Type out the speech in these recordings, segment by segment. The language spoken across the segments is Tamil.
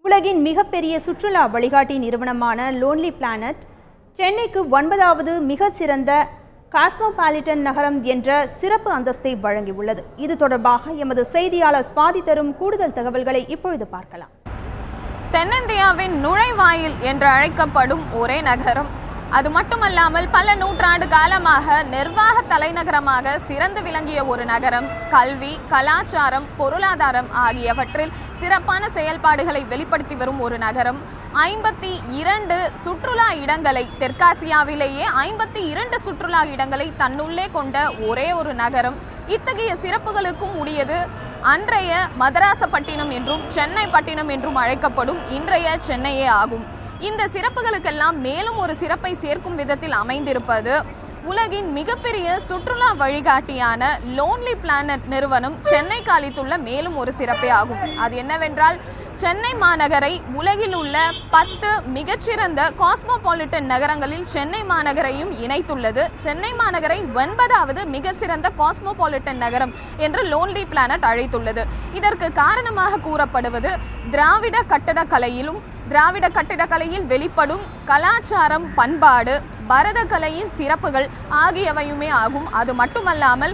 உலகின் மிகப்பெரிய சுற்றுலா வழிகாட்டி நிறுவனமான லோன்லி பிளானட் சென்னைக்கு 9வது மிக சிறந்த காஸ்மோபாலிட்டன் நகரம் என்ற சிறப்பு அந்தஸ்தை வழங்கியுள்ளது. இது தொடர்பாக எமது செய்தியாளர் ஸ்வாதி தரும் கூடுதல் தகவல்களை இப்பொழுது பார்க்கலாம். தென்னிந்தியாவின் நுழைவாயில் என்று அழைக்கப்படும் ஒரே நகரம், அது மட்டுமல்லாமல் பல நூற்றாண்டு காலமாக நிர்வாக தலைநகரமாக சிறந்து விளங்கிய ஒரு நகரம், கல்வி, கலாச்சாரம், பொருளாதாரம் ஆகியவற்றில் சிறப்பான செயல்பாடுகளை வெளிப்படுத்தி வரும் ஒரு நகரம். 52 சுற்றுலா இடங்களை, தெற்காசியாவிலேயே 52 சுற்றுலா இடங்களை தன்னுள்ளே கொண்ட ஒரே ஒரு நகரம். இத்தகைய சிறப்புகளுக்கும் உரியது அன்றைய மதராசப்பட்டினம் என்றும் சென்னை பட்டினம் என்றும் அழைக்கப்படும் இன்றைய சென்னையே ஆகும். இந்த சிறப்புகளுக்கெல்லாம் மேலும் ஒரு சிறப்பை சேர்க்கும் விதத்தில் அமைந்திருப்பது உலகின் மிகப்பெரிய சுற்றுலா வழிகாட்டியான லோன்லி பிளானட் நிறுவனம் சென்னைக்கு அளித்துள்ள மேலும் ஒரு சிறப்பே ஆகும். அது என்னவென்றால், சென்னை மாநகரை உலகில் உள்ள 10 மிகச்சிறந்த காஸ்மோபாலிட்டன் நகரங்களில் சென்னை மாநகரையும் இணைத்துள்ளது. சென்னை மாநகரை 9வது மிக சிறந்த காஸ்மோபாலிட்டன் நகரம் என்று லோன்லி பிளானட் அழைத்துள்ளது. இதற்கு காரணமாக கூறப்படுவது திராவிட கட்டடக்கலையில் வெளிப்படும் கலாச்சாரம், பண்பாடு, பரதக்கலையின் சிறப்புகள் ஆகியவையுமே ஆகும். அது மட்டுமல்லாமல்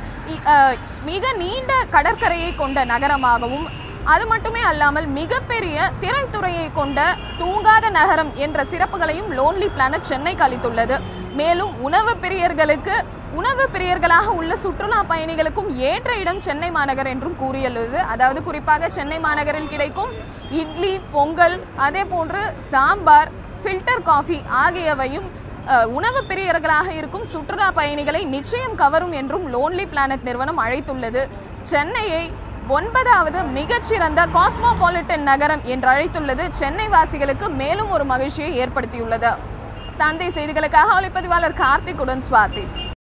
மிக நீண்ட கடற்கரையை கொண்ட நகரமாகவும், அது மட்டுமே அல்லாமல் மிகப்பெரிய திரைத்துறையை கொண்ட தூங்காத நகரம் என்ற சிறப்புகளையும் லோன்லி பிளானட் சென்னைக்கு அளித்துள்ளது. மேலும் உணவு பிரியர்களாக உள்ள சுற்றுலா பயணிகளுக்கும் ஏற்ற இடம் சென்னை மாநகர் என்றும் கூறியுள்ளது. அதாவது குறிப்பாக சென்னை மாநகரில் கிடைக்கும் இட்லி, பொங்கல், அதே போன்று சாம்பார், ஃபில்டர் காஃபி ஆகியவையும் உணவு பிரியர்களாக இருக்கும் சுற்றுலா பயணிகளை நிச்சயம் கவரும் என்றும் லோன்லி பிளானட் நிறுவனம் அழைத்துள்ளது. சென்னையை 9வது மிகச்சிறந்த காஸ்மோபாலிட்டன் நகரம் என்று அழைத்துள்ளது சென்னை வாசிகளுக்கு மேலும் ஒரு மகிழ்ச்சியை ஏற்படுத்தியுள்ளது. தந்தை செய்திகளுக்காக ஒளிப்பதிவாளர் கார்த்திக்குடன் ஸ்வாதி.